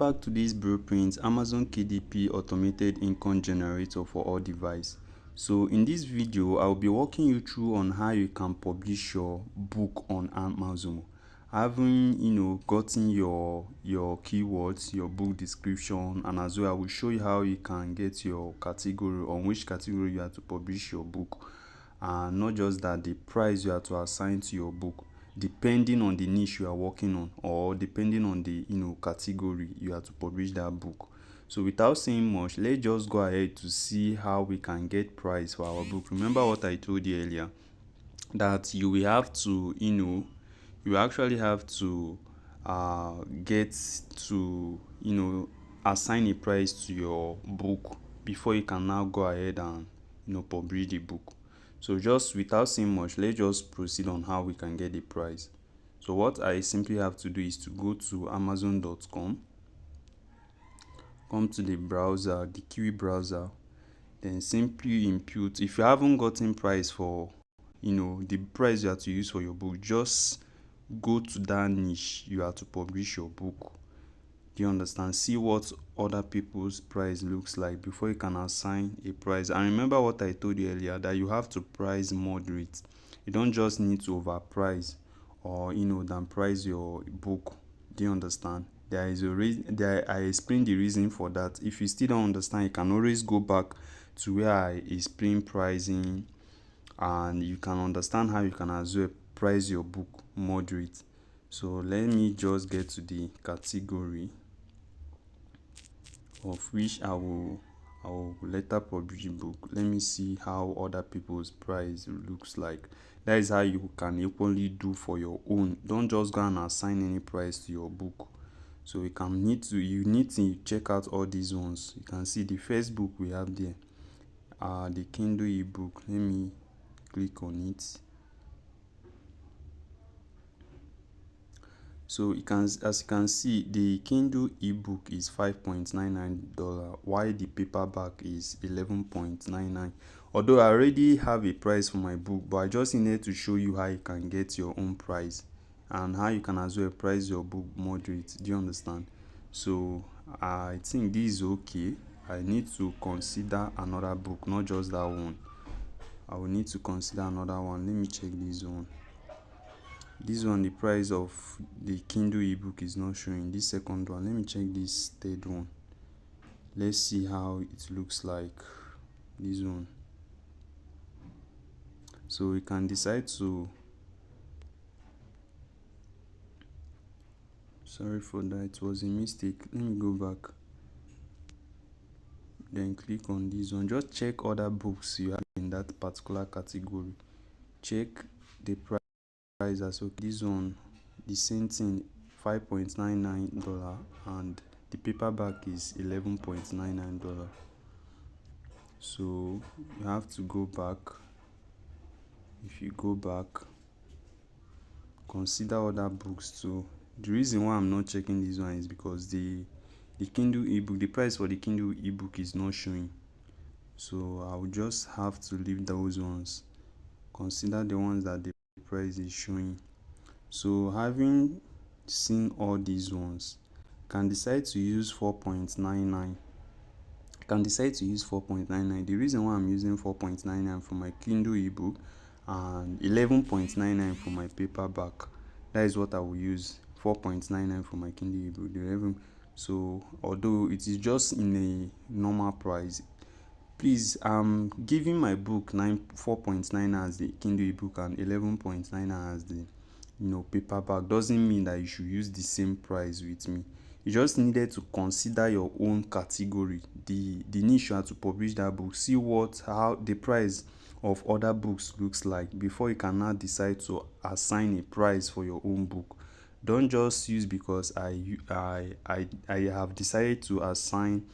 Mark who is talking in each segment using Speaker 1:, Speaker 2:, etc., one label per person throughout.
Speaker 1: back to this blueprint, Amazon KDP automated income generator for all device. So in this video, I'll be walking you through on how you can publish your book on Amazon. Having gotten your keywords, your book description, and as well I will show you how you can get your category, on which category you have to publish your book, and not just that, the price you have to assign to your book depending on the niche you are working on, or depending on the category you have to publish that book. So without saying much, let's just go ahead to see how we can get price for our book. Remember what I told you earlier, that you will have to you actually have to get to assign a price to your book before you can now go ahead and publish the book. So just without saying much, let's just proceed on how we can get the price. So what I simply have to do is to go to amazon.com, come to the browser, the Kiwi browser, then simply input. If you haven't gotten price for the price you have to use for your book, just go to that niche you have to publish your book. Do you understand? See what other people's price looks like before you can assign a price. And remember what I told you earlier, that you have to price moderate. You don't just need to overprice or than price your book. Do you understand? There is a reason. I explained the reason for that. If you still don't understand, you can always go back to where I explain pricing, and you can understand how you can as well price your book moderate. So let me just get to the category of which I will later publish the book. Let me see how other people's price looks like. That is how you can equally do for your own. Don't just go and assign any price to your book. So you need to check out all these ones. You can see the first book we have there, the Kindle ebook. Let me click on it. So as you can see, the Kindle ebook is $5.99, while the paperback is $11.99. Although I already have a price for my book, but I just needed to show you how you can get your own price and how you can as well price your book moderate. Do you understand? So I think this is okay. I need to consider another book, not just that one. I will need to consider another one. Let me check this one. This one, the price of the Kindle ebook is not showing. This second one, let me check this third one. Let's see how it looks like. This one. So we can decide to, sorry for that, it was a mistake. Let me go back, then click on this one. Just check other books you have in that particular category. Check the price as well. This one, the same thing, $5.99, and the paperback is $11.99. So you have to go back. If you go back, consider other books too. The reason why I'm not checking this one is because the Kindle ebook, the price for the Kindle ebook is not showing. So I will just have to leave those ones. Consider the ones that the price is showing. So having seen all these ones, can decide to use 4.99. The reason why I'm using 4.99 for my Kindle ebook and 11.99 for my paperback, that is what I will use. 4.99 for my Kindle ebook, the 11. So although it is just in a normal price, please, I'm giving my book 4.9 as the Kindle ebook and 11.9 as the paperback. Doesn't mean that you should use the same price with me. You just needed to consider your own category, the niche you have to publish that book. See how the price of other books looks like before you can now decide to assign a price for your own book. Don't just use because I have decided to assign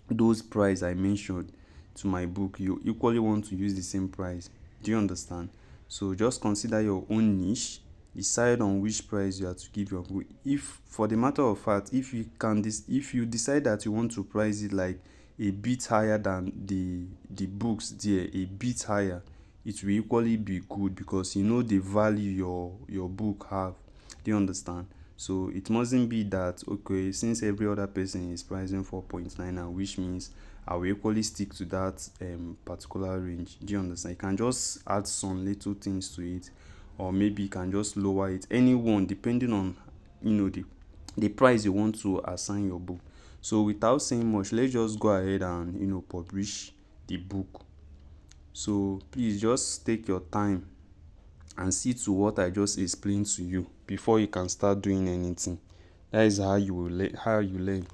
Speaker 1: those price I mentioned to my book. You equally want to use the same price. Do you understand? So just consider your own niche, decide on which price you have to give your book. If, for the matter of fact, if you decide that you want to price it like a bit higher than the books there, a bit higher, it will equally be good because you know the value your book have. Do you understand? So it mustn't be that, okay, since every other person is pricing 4.99, which means I will equally stick to that particular range. Do you understand? You can just add some little things to it, or maybe you can just lower it. Anyone, depending on the price you want to assign your book. So without saying much, let's just go ahead and publish the book. So please just take your time and see to what I just explained to you before you can start doing anything. That is how you learn.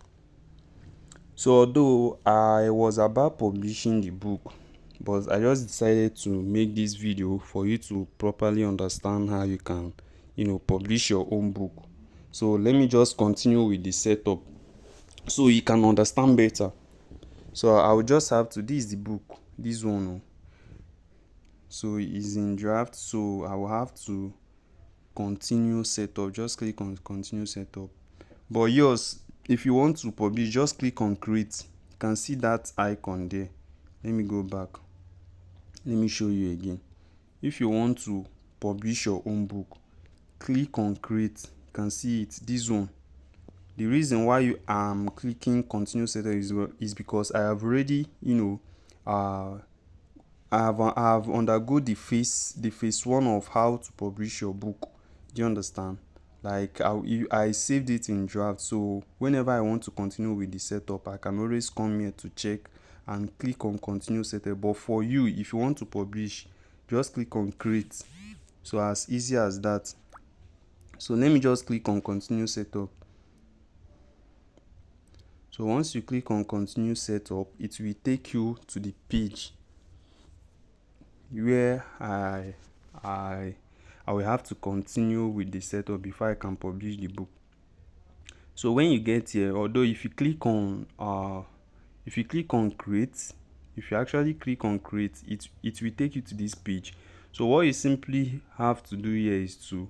Speaker 1: So although I was about publishing the book, but I just decided to make this video for you to properly understand how you can publish your own book. So let me just continue with the setup so you can understand better. So I will just have to, this is the book, this one. So it's in draft, so I will have to continue setup. Just click on continue setup. But yours, if you want to publish, just click on create. You can see that icon there. Let me go back. Let me show you again. If you want to publish your own book, click on create. You can see it, this one. The reason why you am clicking continue setup is because I have already I have undergo the phase 1 of how to publish your book. Do you understand? Like I saved it in draft, so whenever I want to continue with the setup, I can always come here to check and click on continue setup. But for you, if you want to publish, just click on create. So as easy as that. So let me just click on continue setup. So once you click on continue setup, it will take you to the page where I will have to continue with the setup before I can publish the book. So when you get here, although if you click on create, if you actually click on create, it will take you to this page. So what you simply have to do here is to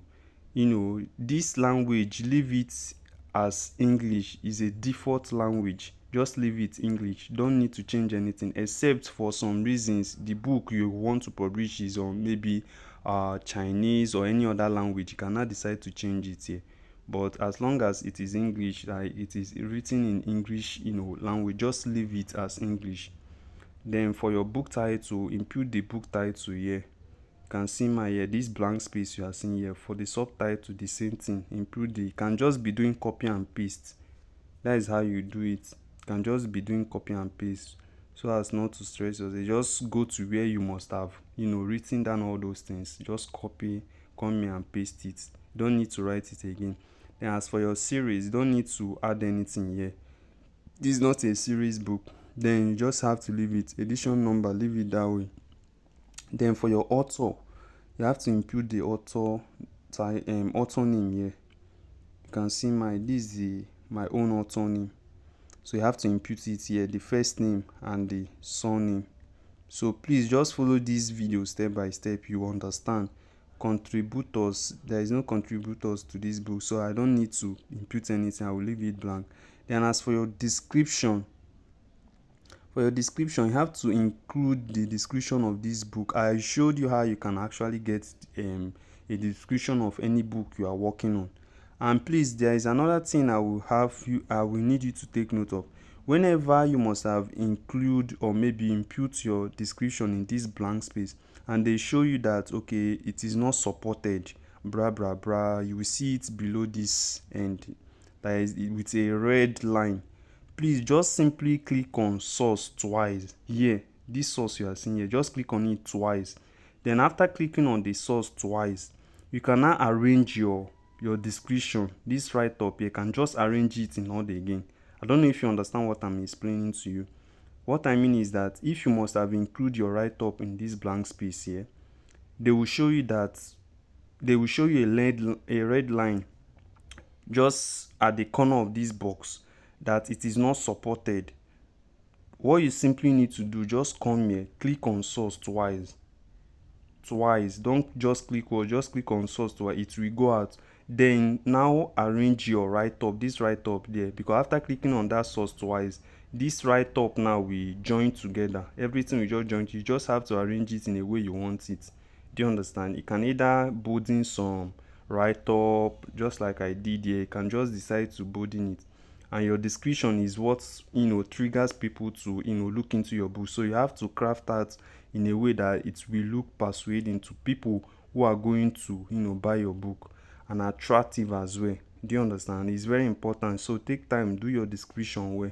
Speaker 1: this language, leave it as English. Is a default language. Just leave it English. Don't need to change anything, except for some reasons the book you want to publish is on maybe Chinese or any other language. You cannot decide to change it here. But as long as it is English, it is written in English language, just leave it as English. Then for your book title, input the book title here. You can see this blank space you are seeing here. For the subtitle, the same thing. Input you can just be doing copy and paste. That is how you do it. You can just be doing copy and paste so as not to stress yourself. Just go to where you must have written down all those things. Just copy, come here and paste it. You don't need to write it again. Then as for your series, you don't need to add anything here. This is not a series book. Then you just have to leave it. Edition number, leave it that way. Then for your author, you have to input the author name here. You can see this is my own author name. So you have to input it here, the first name and the surname. So please just follow this video step by step. You understand. Contributors, there is no contributors to this book, so I don't need to input anything. I will leave it blank. Then as for your description, you have to include the description of this book. I showed you how you can actually get a description of any book you are working on. And please, there is another thing I will need you to take note of. Whenever you must have include or maybe input your description in this blank space, and they show you that okay, it is not supported, you will see it below this end, that is with a red line. Please just simply click on source twice here. This source you are seeing here, just click on it twice. Then after clicking on the source twice, you can now arrange your description. This right up here, can just arrange it in order again. I don't know if you understand what I'm explaining to you. What I mean is that if you must have included your write up in this blank space here, they will show you a red line just at the corner of this box that it is not supported. What you simply need to do, just come here, click on source twice. Don't just click on source twice. It will go out. Then now arrange your write up, this write up there, because after clicking on that source twice, this write up now will join together. Everything will just join. You just have to arrange it in a way you want it. Do you understand? You can either bolding some, write up, just like I did here. You can just decide to bolding it, and your description is what triggers people to look into your book. So you have to craft that in a way that it will look persuading to people who are going to buy your book, and attractive as well. Do you understand? It's very important. So take time, do your description well,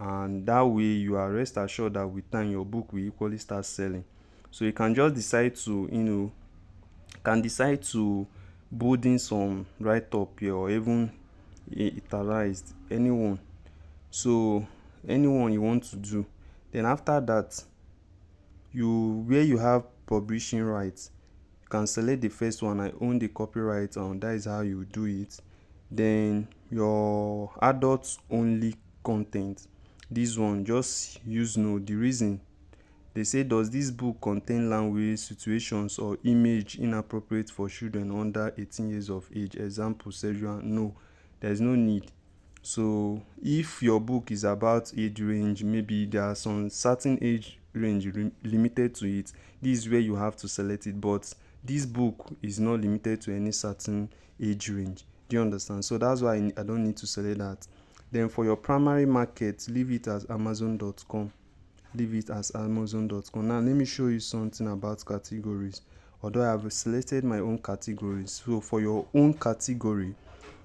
Speaker 1: and that way you are rest assured that with time your book will equally start selling. So you can just decide to bolding some write up here, or even italicized, anyone. So anyone you want to do. Then after that, where you have publishing rights, you can select the first one, I own the copyright on. That is how you do it. Then your adults only content, this one just use no. The reason they say, does this book contain language, situations, or image inappropriate for children under 18 years of age? Example, sexual. No, there is no need. So if your book is about age range, maybe there are some certain age range limited to it, this is where you have to select it. But this book is not limited to any certain age range. Do you understand? So that's why I don't need to select that. Then for your primary market, leave it as amazon.com. Leave it as amazon.com. Now let me show you something about categories. Although I have selected my own categories, so for your own category,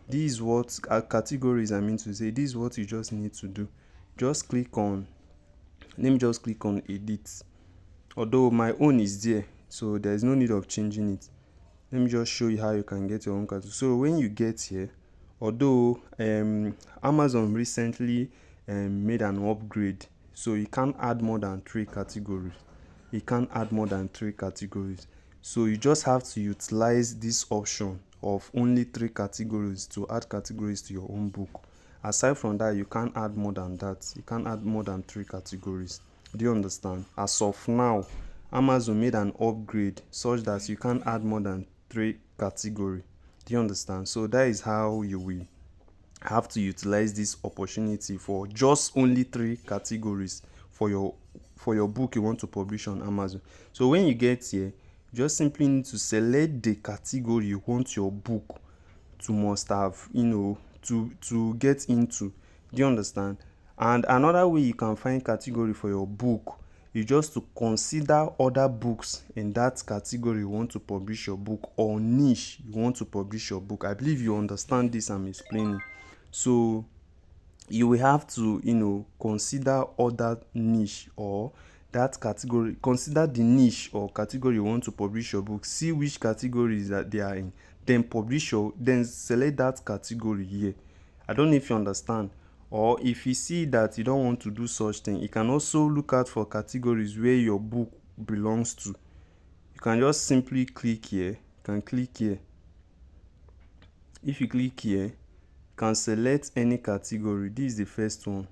Speaker 1: this is what categories I mean to say. This is what you just need to do. Just click on, let me just click on edit. Although my own is there, so there is no need of changing it. Let me just show you how you can get your own category. So when you get here, although Amazon recently made an upgrade, so you can't add more than 3 categories. You can't add more than 3 categories. So you just have to utilize this option of only 3 categories to add categories to your own book. Aside from that, you can't add more than that. You can't add more than 3 categories. Do you understand? As of now, Amazon made an upgrade such that you can't add more than 3 categories. Do you understand? So that is how you will have to utilize this opportunity for just only 3 categories for your book you want to publish on Amazon. So when you get here, you just simply need to select the category you want your book to must have, to get into. Do you understand? And another way you can find category for your book is just to consider other books in that category you want to publish your book, or niche you want to publish your book. I believe you understand this I'm explaining. So you will have to consider other niche or that category. Consider the niche or category you want to publish your book. See which categories that they are in, then then select that category here. I don't know if you understand. Or if you see that you don't want to do such thing, you can also look out for categories where your book belongs to. You can just simply click here. You can click here. If you click here, you can select any category. This is the first one.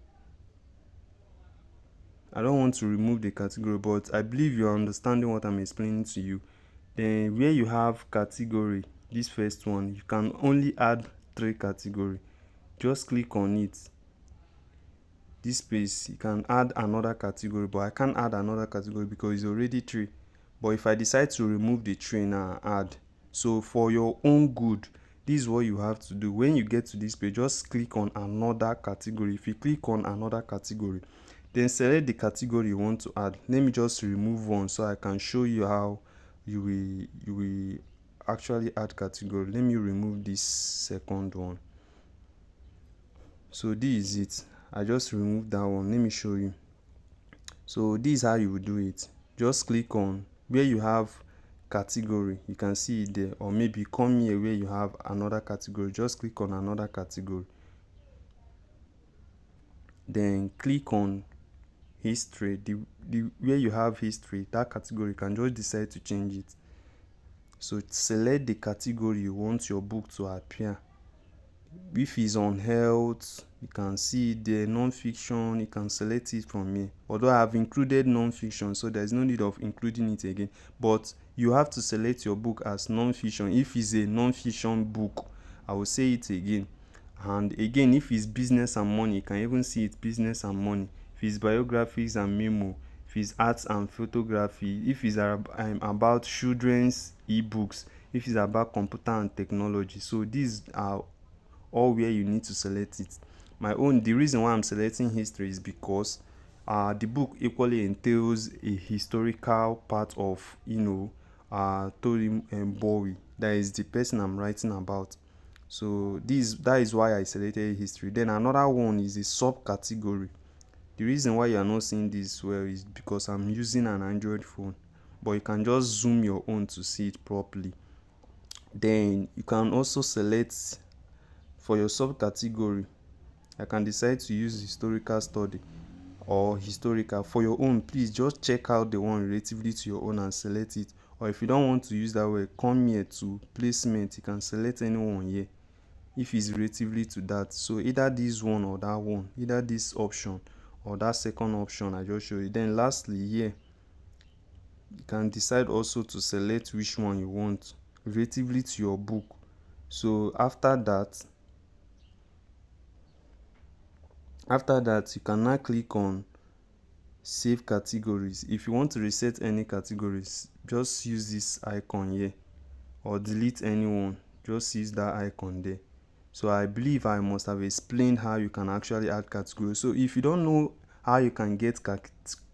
Speaker 1: I don't want to remove the category, but I believe you are understanding what I'm explaining to you. Then where you have category, this first one, you can only add 3 categories. Just click on it. This space, you can add another category, but I can't add another category because it's already 3. But if I decide to remove the 3 now, add. So for your own good, this is what you have to do. When you get to this page, just click on another category. If you click on another category, then select the category you want to add. Let me just remove one so I can show you how you will actually add category. Let me remove this second one. So this is it. I just removed that one. Let me show you. So this is how you will do it. Just click on where you have category. You can see it there. Or maybe come here where you have another category. Just click on another category. Then click on history. The where you have history, that category, you can just decide to change it. So select the category you want your book to appear. If it's on health, you can see the non-fiction, you can select it from here. Although I have included non-fiction, so there's no need of including it again. But you have to select your book as non-fiction. If it's a non-fiction book, I will say it again. And again, if it's business and money, you can even see it business and money. If it's biographies and memo, if it's arts and photography, if it's about children's ebooks, if it's about computer and technology. So these are all where you need to select it. The reason why I'm selecting history is because the book equally entails a historical part of Torim Bowie, that is the person I'm writing about. So that is why I selected history. Then another one is a subcategory. The reason why you are not seeing this well is because I'm using an Android phone, but you can just zoom your own to see it properly. Then you can also select for your subcategory. I can decide to use historical study or historical. For your own, please just check out the one relatively to your own and select it. Or if you don't want to use that way, come here to placement. You can select anyone here if it's relatively to that. So either this one or that one, either this option or that second option I just showed you. Then lastly here, you can decide also to select which one you want relatively to your book. So after that you can now click on save categories. If you want to reset any categories, just use this icon here, or delete anyone, just use that icon there. So I believe I must have explained how you can actually add categories. So if you don't know how you can get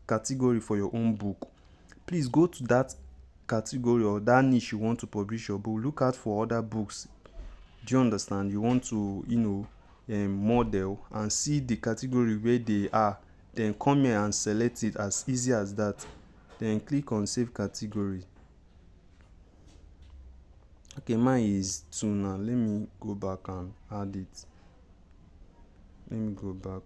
Speaker 1: category for your own book, please go to that category or that niche you want to publish your book. Look out for other books. Do you understand? You want to model and see the category where they are, then come here and select it, as easy as that. Then click on save category. Okay, mine is 2 now. Let me go back and add it. Let me go back.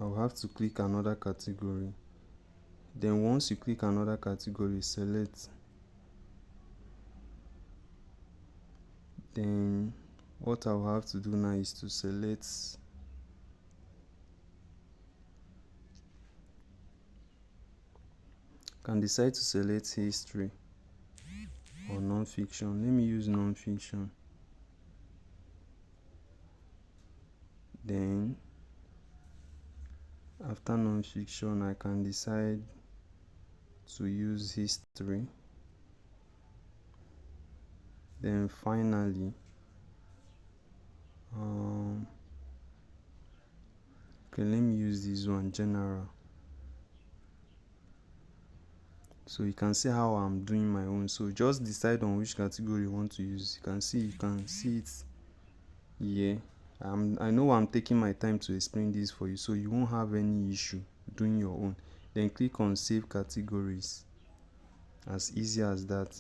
Speaker 1: I'll have to click another category. Then once you click another category, select. Then what I'll have to do now is to select can decide to select history or non-fiction. Let me use non-fiction. Then after non-fiction, I can decide to use history. Then finally, okay, let me use this one, general. So you can see how I'm doing my own. So just decide on which category you want to use. You can see it here. I know I'm taking my time to explain this for you, so you won't have any issue doing your own. Then click on save categories. As easy as that.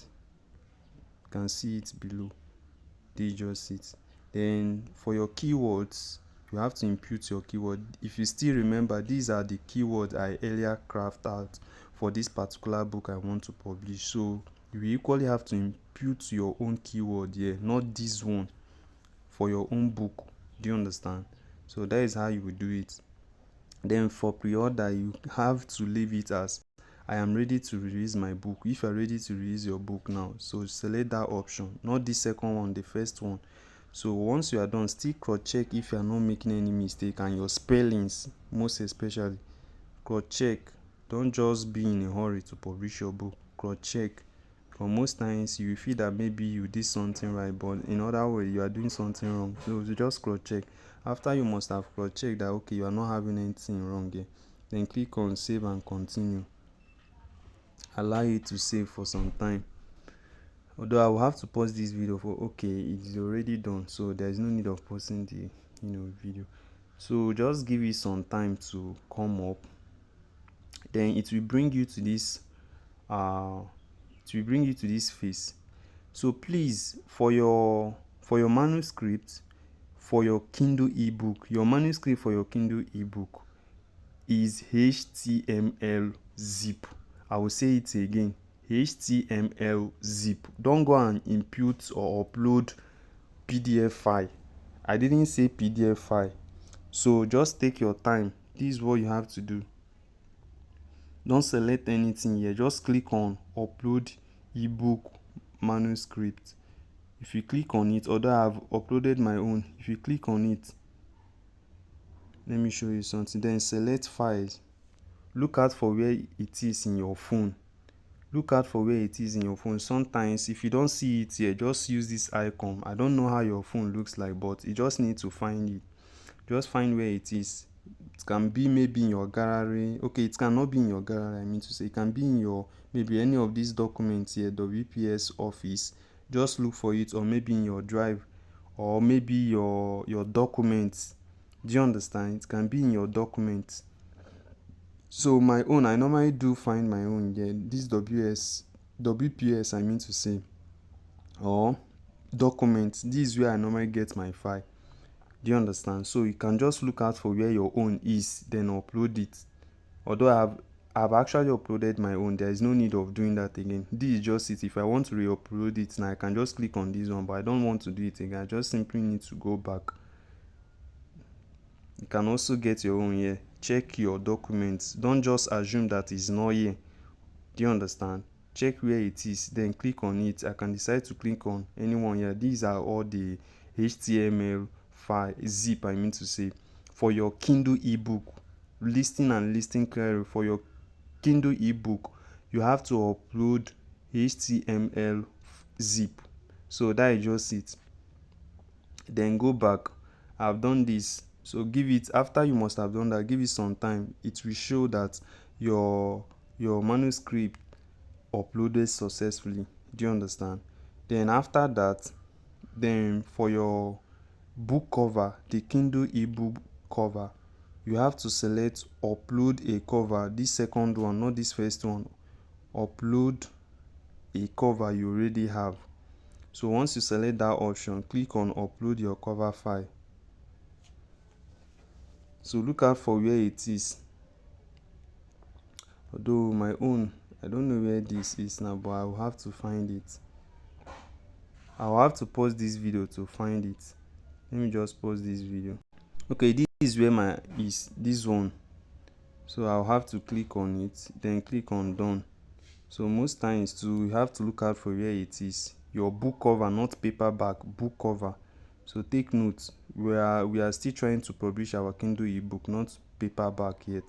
Speaker 1: You can see it below. They just it. Then for your keywords, you have to input your keyword. If you still remember, these are the keywords I earlier crafted out for this particular book I want to publish. So you equally have to input your own keyword here, not this one, for your own book. Do you understand? So that is how you will do it. Then for pre-order, you have to leave it as I am ready to release my book. If you are ready to release your book now, so select that option, not the second one, the first one. So once you are done, still cross check if you are not making any mistake, and your spellings most especially. Cross check. Don't just be in a hurry to publish your book. Cross check. Because most times you feel that maybe you did something right, but in other words you are doing something wrong. So you just cross check. After you must have cross checked that okay, you are not having anything wrong here, then click on save and continue. Allow it to save for some time. Although I will have to pause this video for okay, it is already done, so there is no need of pausing the video. So just give it some time to come up. Then it will bring you to this phase. So please, for your manuscript, for your Kindle ebook, your manuscript for your Kindle ebook is HTML zip. I will say it again, HTML zip. Don't go and input or upload PDF file. I didn't say PDF file. So just take your time. This is what you have to do. Don't select anything here. Just click on upload ebook manuscript. If you click on it, although I've uploaded my own, if you click on it, let me show you something. Then select files. look out for where it is in your phone. Look out for where it is in your phone. Sometimes if you don't see it here, just use this icon. I don't know how your phone looks like, but you just need to find it. Just find where it is. It can be maybe in your gallery. Okay, it cannot be in your gallery, I mean to say. It can be in your, maybe any of these documents here, WPS office. Just look for it, or maybe in your drive, or maybe your documents. Do you understand? It can be in your documents. So my own, I normally do find my own here. This WPS, I mean to say, or documents. This is where I normally get my file. Do you understand? So you can just look out for where your own is, then upload it. Although I've actually uploaded my own, there is no need of doing that again. This is just it. If I want to re-upload it now, I can just click on this one, but I don't want to do it again. I just simply need to go back. You can also get your own here. Check your documents. Don't just assume that it's not here. Do you understand? Check where it is, then click on it. I can decide to click on anyone here. These are all the HTML file zip, I mean to say, for your Kindle ebook. Listing and listing query for your Kindle ebook, you have to upload HTML zip. So that is just it. Then go back. I've done this. So give it, after you must have done that, give it some time. It will show that your manuscript uploaded successfully. Do you understand? Then after that, then for your book cover, the Kindle ebook cover, you have to select upload a cover. This second one, not this first one. Upload a cover you already have. So once you select that option, click on upload your cover file. So look out for where it is. Although my own, I don't know where this is now, but I will have to find it. I will have to pause this video to find it. Let me just pause this video. Okay, this is where my is this one. So I'll have to click on it, then click on done. So most times too, you have to look out for where it is. Your book cover, not paperback, book cover. So take note, we are still trying to publish our Kindle ebook, not paperback yet.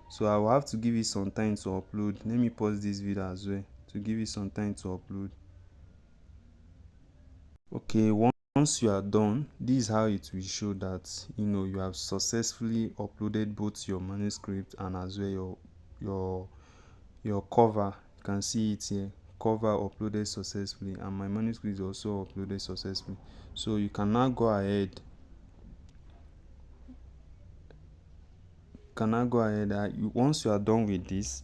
Speaker 1: So I will have to give it some time to upload. Let me pause this video as well to give it some time to upload. Okay, once you are done, this is how it will show that you have successfully uploaded both your manuscript and as well your cover. You can see it here, cover uploaded successfully, and my manuscript is also uploaded successfully. So you can now go ahead. Once you are done with this,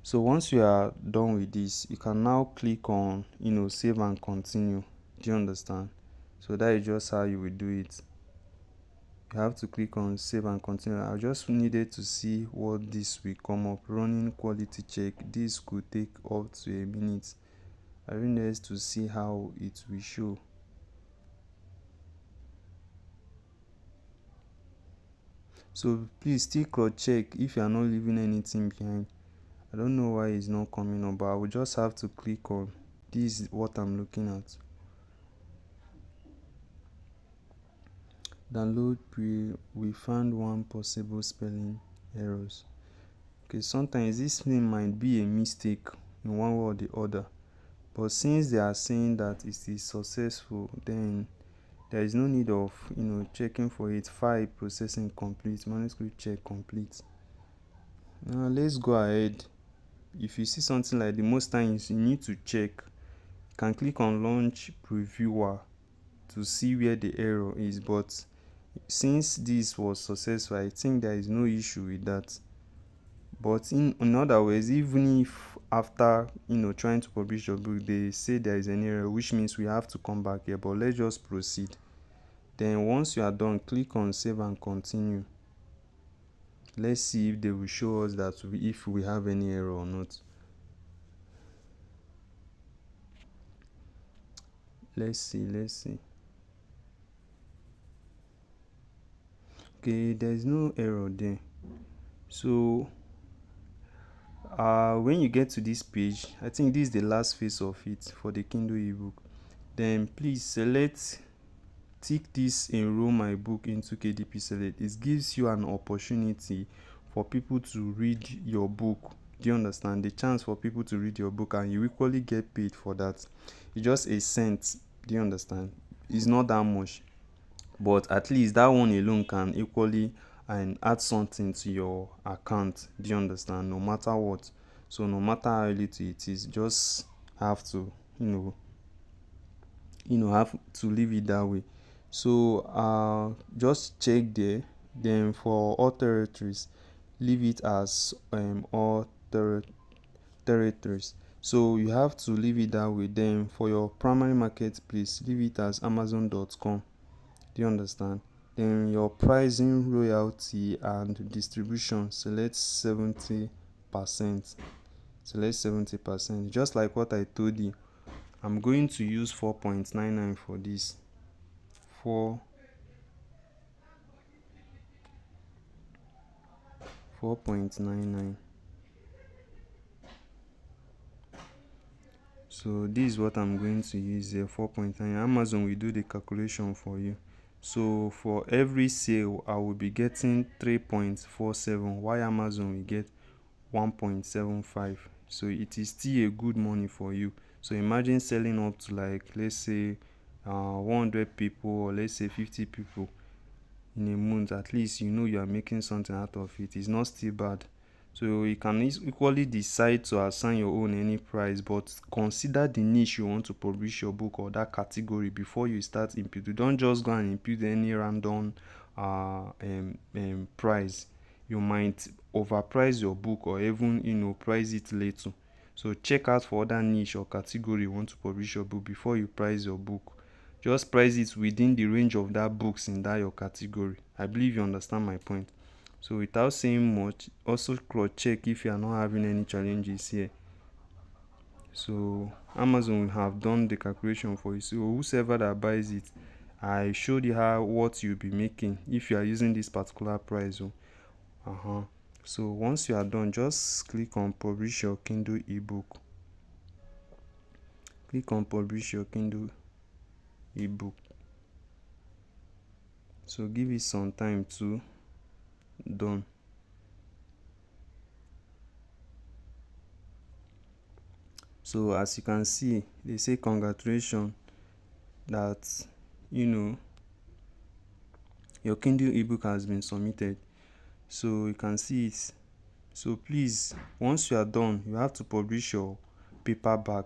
Speaker 1: so once you are done with this, you can now click on save and continue. Do you understand? So that is just how you will do it. You have to click on save and continue. I just needed to see what this will come up. Running quality check. This could take up to a minute. I really need to see how it will show. So please still cross check if you are not leaving anything behind. I don't know why it's not coming up, but I will just have to click on this is what I'm looking at. Download we found one possible spelling errors. Okay, sometimes this thing might be a mistake in one way or the other, but since they are saying that it is successful, then there is no need of checking for it. File processing complete, manuscript check complete. Now let's go ahead. If you see something like the most times you need to check, you can click on launch previewer to see where the error is, but since this was successful, I think there is no issue with that. But in other words, even if after trying to publish your book they say there is an error, which means we have to come back here, but let's just proceed. Then once you are done, click on save and continue. Let's see if they will show us that if we have any error or not. Let's see. Okay, there is no error there. So when you get to this page, I think this is the last phase of it for the Kindle ebook. Then please select tick this enroll my book into KDP Select, it gives you an opportunity for people to read your book. Do you understand? The chance for people to read your book, and you equally get paid for that. It's just a cent. Do you understand? It's not that much, but at least that one alone can equally and add something to your account. Do you understand? No matter what. So no matter how little it is, just have to, have to leave it that way. So just check there. Then for all territories, leave it as all territories. So you have to leave it that way. Then for your primary marketplace, leave it as amazon.com. Do you understand? Then your pricing, royalty, and distribution, select 70%. Select 70%. Just like what I told you, I'm going to use 4.99 for this. 4.99. So this is what I'm going to use here, 4.9. Amazon will do the calculation for you. So for every sale, I will be getting 3.47, while Amazon will get 1.75. So it is still a good money for you. So imagine selling up to, like, let's say 100 people, or let's say 50 people in a month. At least you are making something out of it. It's not still bad. So you can equally decide to assign your own any price, but consider the niche you want to publish your book, or that category, before you start imputing. Don't just go and impute any random price. You might overprice your book, or even price it little. So check out for other niche or category you want to publish your book before you price your book. Just price it within the range of that books in that your category. I believe you understand my point. So without saying much, also cross check if you are not having any challenges here. So Amazon will have done the calculation for you. So whoever that buys it, I showed you what you'll be making if you are using this particular price. So once you are done, just click on publish your Kindle ebook. Click on publish your Kindle ebook. So give it some time to done. So as you can see, they say congratulations that your Kindle ebook has been submitted. So you can see it. So please, once you are done, you have to publish your paperback.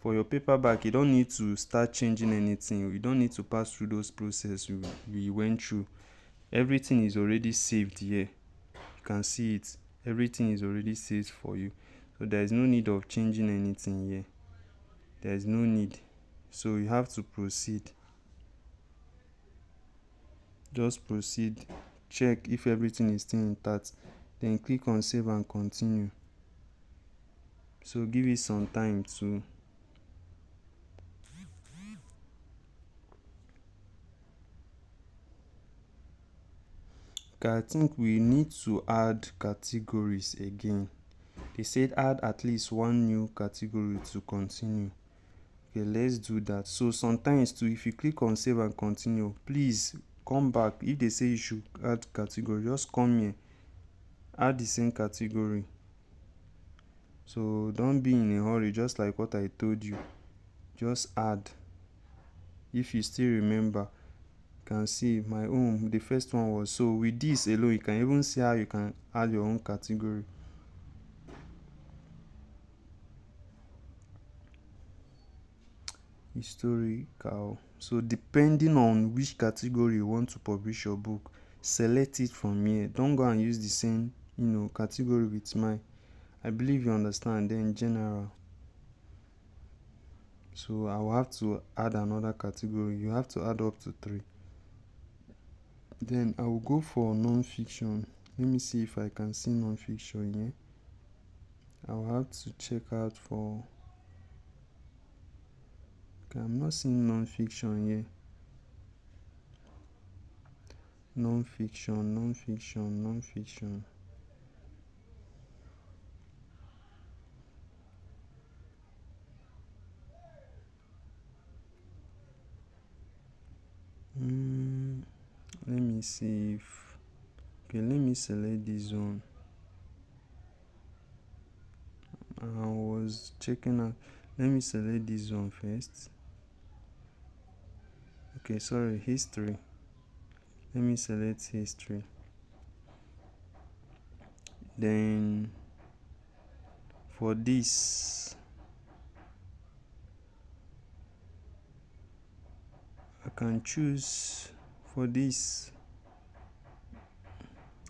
Speaker 1: For your paperback, you don't need to start changing anything. You don't need to pass through those processes we went through. Everything is already saved here. You can see it. Everything is already saved for you. So there is no need of changing anything here. There is no need. So you have to proceed. Just proceed. Check if everything is still intact. Then click on save and continue. So give it some time to I think we need to add categories again. They said add at least one new category to continue. Okay, let's do that. So sometimes too, if you click on save and continue, please come back. If they say you should add category, just come here, add the same category. So don't be in a hurry, just like what I told you. Just add. If you still remember, you can see my own, the first one was, so with this alone, you can even see how you can add your own category. Historical. So depending on which category you want to publish your book, select it from here. Don't go and use the same category with mine. I believe you understand. Then general. So I will have to add another category. You have to add up to 3. Then I will go for non-fiction. Let me see if I can see non-fiction here. I will have to check out for. Okay, I'm not seeing non-fiction here. Non-fiction. me see if, okay, let me select this one. I was checking out, let me select this one first. Okay, sorry, history. Let me select history. Then for this, I can choose for this.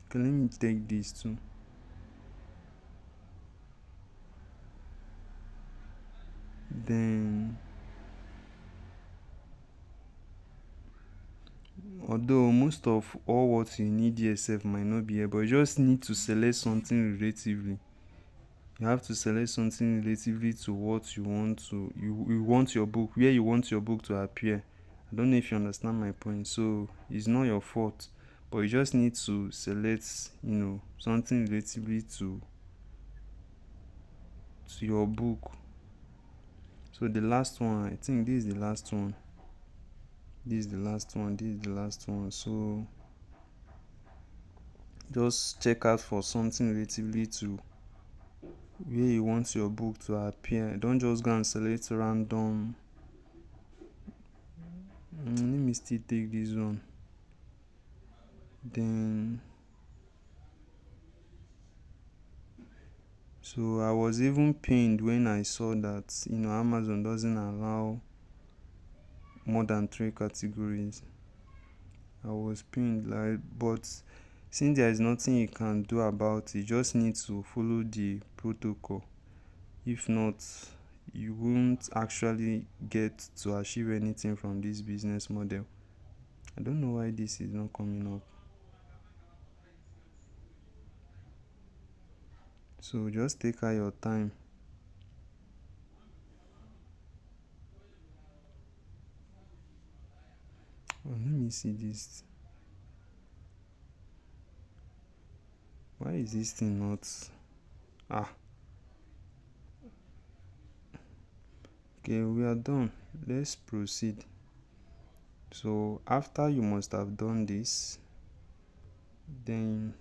Speaker 1: Okay, let me take this too. Then, although most of all what you need here self might not be here, but you just need to select something relatively. You have to select something relatively to what you want to, you want your book, where you want your book to appear. I don't know if you understand my point. So it's not your fault, but you just need to select, something relatively to your book. So the last one, I think this is the last one. This is the last one. This is the last one. So just check out for something relatively to where you want your book to appear. Don't just go and select random. Let me still take this one. Then, so I was even pained when I saw that Amazon doesn't allow more than 3 categories. I was pained, but since there is nothing you can do about it, you just need to follow the protocol. If not, you won't actually get to achieve anything from this business model. I don't know why this is not coming up. So just take out your time. Let me see this. Why is this thing not? Okay, we are done. Let's proceed. So after you must have done this, then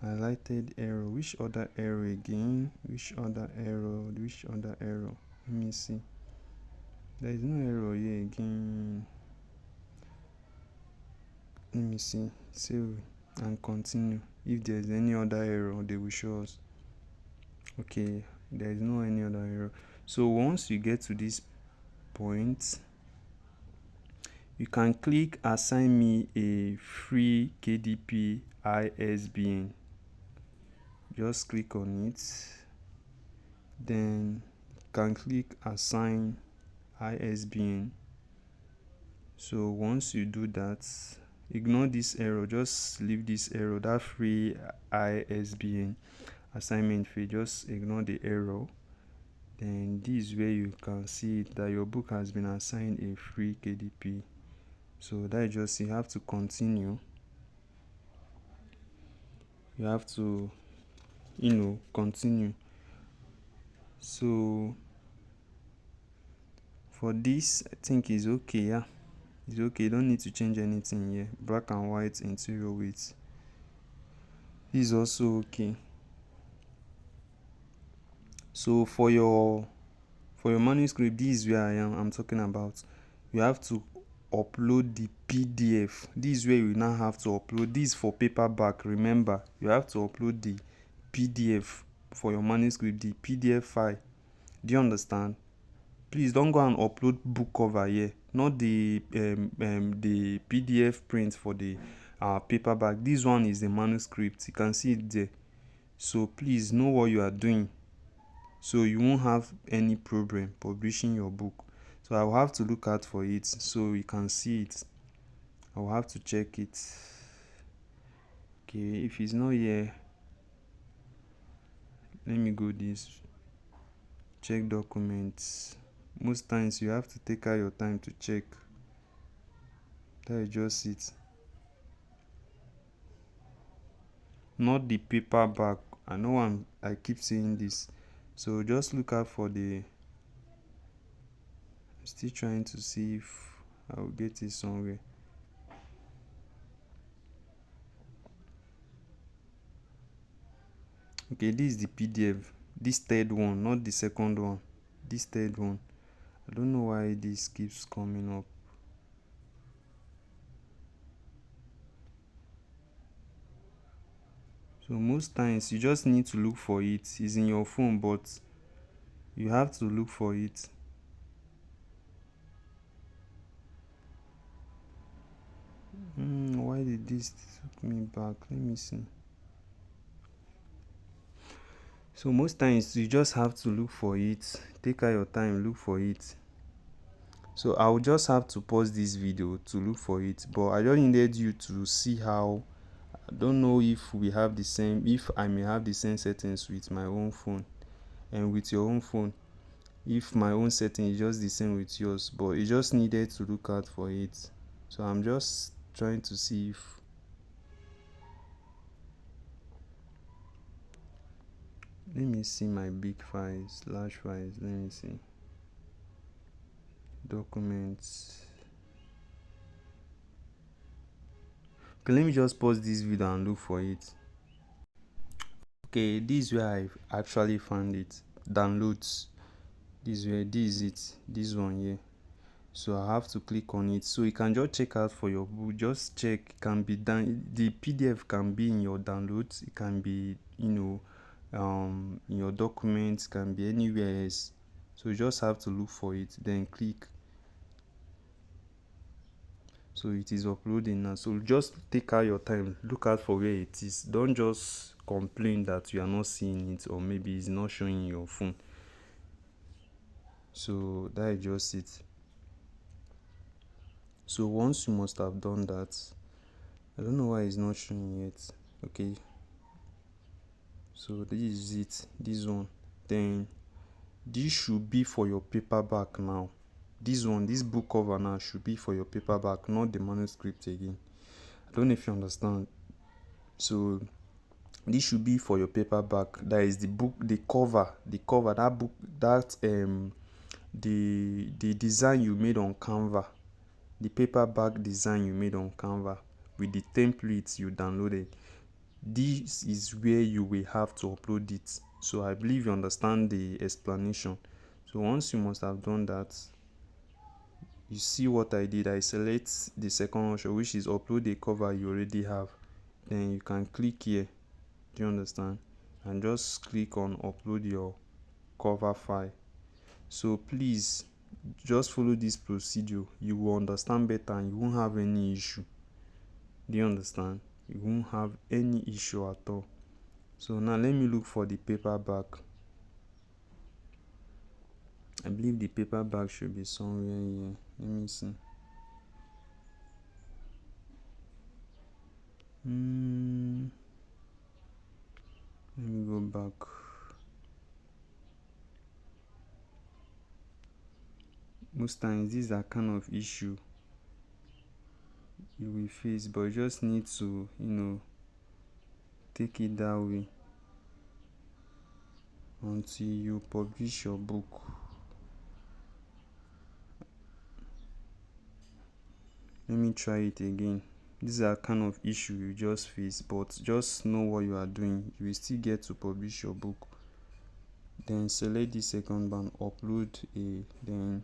Speaker 1: highlighted arrow. Which other arrow again? Which other arrow? Let me see. There is no arrow here again. Let me see. Save and continue. If there is any other arrow, they will show us. Okay, there is no any other arrow. So once you get to this point, you can click assign me a free KDP ISBN. Just click on it. Then you can click assign ISBN. So once you do that, ignore this error. Just leave this error, that free ISBN assignment fee. Just ignore the error. Then this is where you can see that your book has been assigned a free KDP. So that is just, you have to continue. You have to continue. So for this, I think is okay. Yeah, it's okay. You don't need to change anything here. Black and white interior width is also okay. So for your manuscript, this is where I'm talking about. You have to upload the PDF. This is where you now have to upload this for paperback. Remember, you have to upload the PDF for your manuscript, the PDF file. Do you understand? Please don't go and upload book cover here, not the PDF print for the paperback. This one is the manuscript. You can see it there. So please know what you are doing, so you won't have any problem publishing your book. So I will have to look out for it so you can see it. I will have to check it. Okay, if it's not here, let me go this, check documents. Most times you have to take out your time to check. That is just it. Not the paperback. I know I keep saying this. So just look out for I'm still trying to see if I will get it somewhere. Okay, this is the PDF. This third one, not the second one. This third one. I don't know why this keeps coming up. So most times you just need to look for it. It's in your phone, but you have to look for it. Why did this took me back? Let me see. So most times you just have to look for it. Take out your time, look for it. So I'll just have to pause this video to look for it, but I just needed you to see how. I don't know if we have the same, if I may have the same settings with my own phone and with your own phone, if my own setting is just the same with yours, but you just needed to look out for it. So I'm just trying to see if, let me see my big files, large files. Let me see documents. Okay, let me just pause this video and look for it. Okay, this is where I actually found it. Downloads. This is where, this is it, this one here. So I have to click on it. So you can just check out for your book. Just check. It can be done. The PDF can be in your downloads. It can be, in your documents. It can be anywhere else. So you just have to look for it. Then click. So it is uploading now. So just take out your time. Look out for where it is. Don't just complain that you are not seeing it, or maybe it's not showing your phone. So that is just it. So once you must have done that, I don't know why it's not showing yet. Okay, so this is it, this one. Then this should be for your paperback now. This one, this book cover now should be for your paperback, not the manuscript again. I don't know if you understand. So this should be for your paperback. That is the book, the cover, that book, that the design you made on Canva, the paperback design you made on Canva with the templates you downloaded. This is where you will have to upload it. So I believe you understand the explanation. So once you must have done that, you see what I did. I select the second option, which is upload a cover you already have. Then you can click here. Do you understand? And just click on upload your cover file. So please just follow this procedure. You will understand better and you won't have any issue. Do you understand? You won't have any issue at all. So now let me look for the paperback. I believe the paperback should be somewhere here. Let me see. Let me go back. Most times these are kind of issue you will face, but you just need to, take it that way until you publish your book. Let me try it again. These are kind of issue you just face, but just know what you are doing. You will still get to publish your book. Then select the second band, upload a, then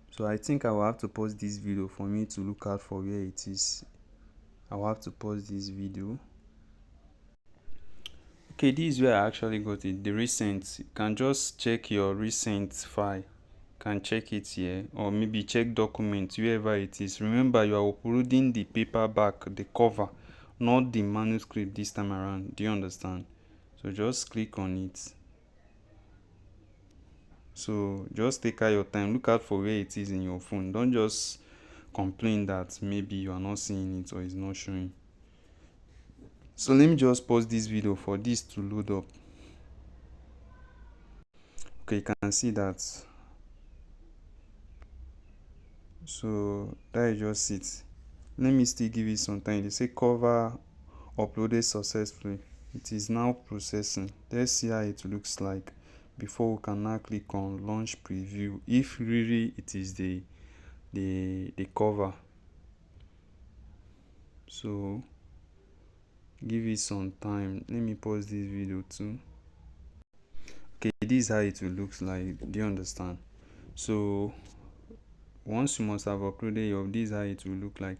Speaker 1: so I think I will have to pause this video for me to look out for where it is. I will have to pause this video. Okay, this is where I actually got it, the recent. You can just check your recent file. Can check it here, or maybe check documents wherever it is. Remember, you are uploading the paperback, the cover, not the manuscript this time around. Do you understand? So just click on it. So just take out your time, look out for where it is in your phone. Don't just complain that maybe you are not seeing it or it's not showing. So let me just pause this video for this to load up. Okay, you can see that. So that is just it. Let me still give it some time. They say cover uploaded successfully. It is now processing. Let's see how it looks like before we can now click on launch preview, if really it is the cover. So Give it some time. Let me pause this video too. Okay, this is how it will look like. Do you understand? So once you must have uploaded your, this is how it will look like.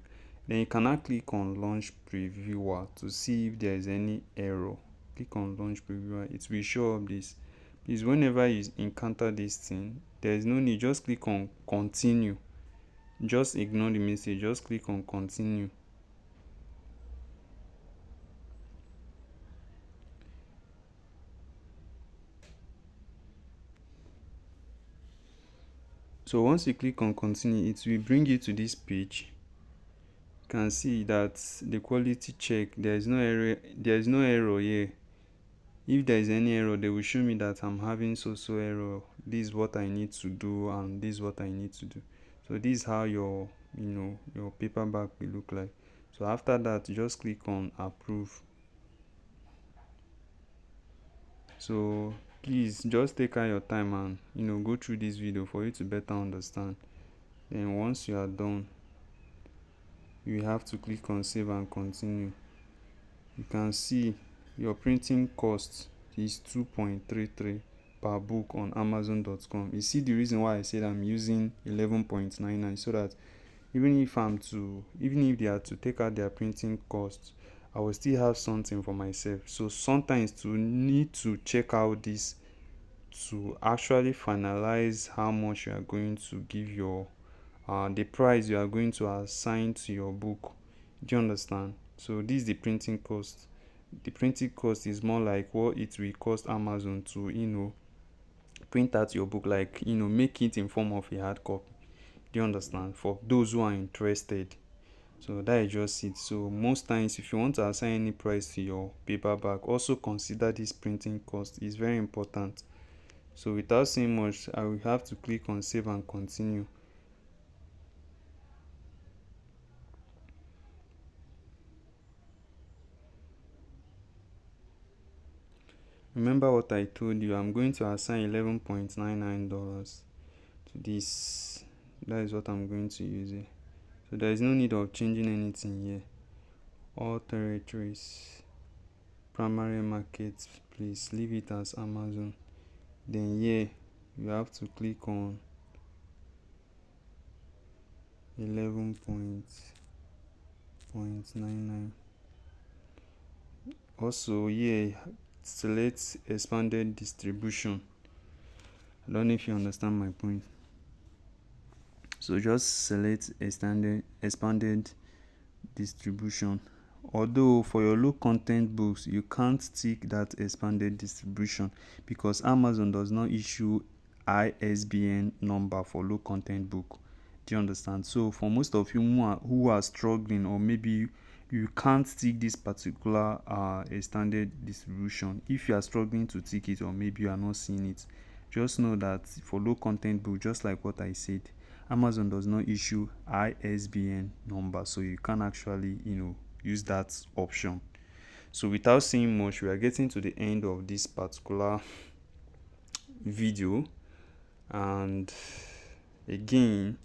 Speaker 1: Then you can now click on launch previewer to see if there is any error. Click on launch previewer, it will show up this. Please, whenever you encounter this thing, there is no need, just click on continue. Just ignore the message, just click on continue. So once you click on continue, it will bring you to this page. You can see that the quality check, there is no error here. If there is any error, they will show me that I'm having so error. This is what I need to do, and this is what I need to do. So this is how your your paperback will look like. So after that, just click on approve. So please just take out your time and go through this video for you to better understand. Then once you are done, you have to click on save and continue. You can see your printing cost is 2.33 per book on amazon.com. You see the reason why I said I'm using 11.99, so that even if they are to take out their printing costs, I will still have something for myself. So sometimes to need to check out this to actually finalize how much you are going to give your the price you are going to assign to your book. Do you understand? So this is the printing cost. The printing cost is more like what it will cost Amazon to print out your book, like make it in form of a hard copy. Do you understand? For those who are interested. So that is just it. So most times, if you want to assign any price to your paperback, also consider this printing cost. It's very important. So without saying much, I will have to click on save and continue. Remember what I told you, I'm going to assign $11.99 to this. That is what I'm going to use it. So there is no need of changing anything here. All territories, primary markets, please leave it as Amazon. Then here you have to click on 11.99. Also here select expanded distribution. I don't know if you understand my point. So just select expanded distribution. Although for your low content books, you can't tick that expanded distribution because Amazon does not issue ISBN number for low content book. Do you understand? So for most of you who are struggling, or maybe you can't tick this particular extended distribution, if you are struggling to tick it, or maybe you are not seeing it, just know that for low content book, just like what I said, Amazon does not issue ISBN number, so you can actually use that option. So without saying much, we are getting to the end of this particular video. And again,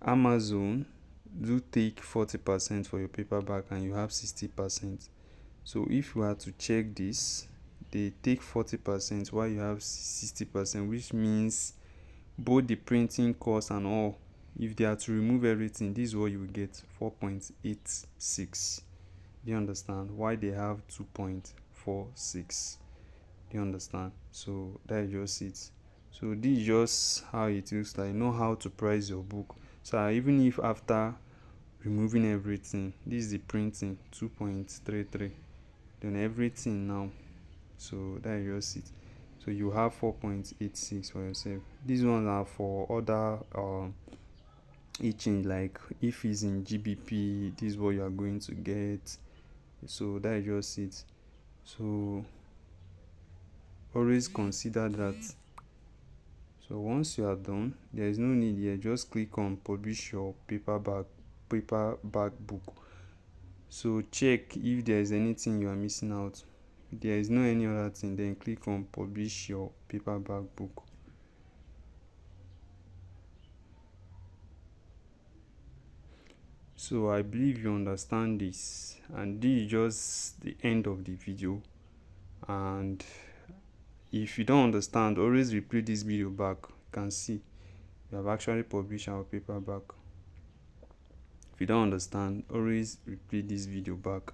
Speaker 1: Amazon do take 40% for your paperback and you have 60%. So if you are to check this, they take 40% while you have 60%, which means both the printing cost and all, if they are to remove everything, this is what you will get, 4.86. Do you understand? Why they have 2.46? Do you understand? So that is just it. So this is just how it looks like. Know how to price your book. So even if after removing everything, this is the printing, 2.33, then everything now, so that is just it. So you have 4.86 for yourself. These ones are for other exchange, like if it's in GBP, this is what you are going to get. So that is just it. So always consider that. So once you are done, there is no need here, just click on publish your paperback book. So check if there is anything you are missing out. If there is no any other thing, then click on publish your paperback book. So I believe you understand this, and this is just the end of the video. And if you don't understand, always replay this video back. You can see we have actually published our paperback. If you don't understand, always replay this video back,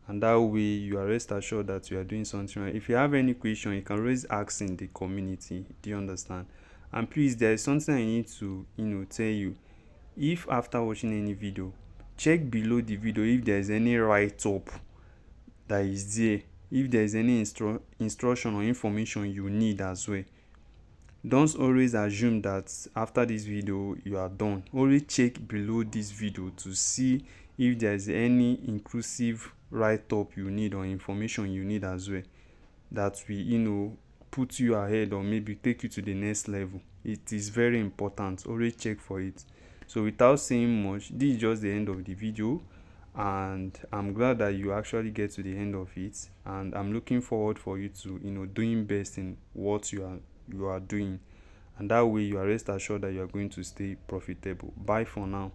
Speaker 1: and that way you are rest assured that you are doing something right. If you have any question, you can always ask in the community. Do you understand? And please, there is something I need to tell you. If after watching any video, check below the video if there is any write-up that is there, if there is any instruction or information you need as well. Don't always assume that after this video you are done. Always check below this video to see if there is any inclusive write-up you need or information you need as well, that will put you ahead or maybe take you to the next level. It is very important. Always check for it. So without saying much, this is just the end of the video, and I'm glad that you actually get to the end of it, and I'm looking forward for you to doing best in what you are doing, and that way you are rest assured that you are going to stay profitable. Bye for now.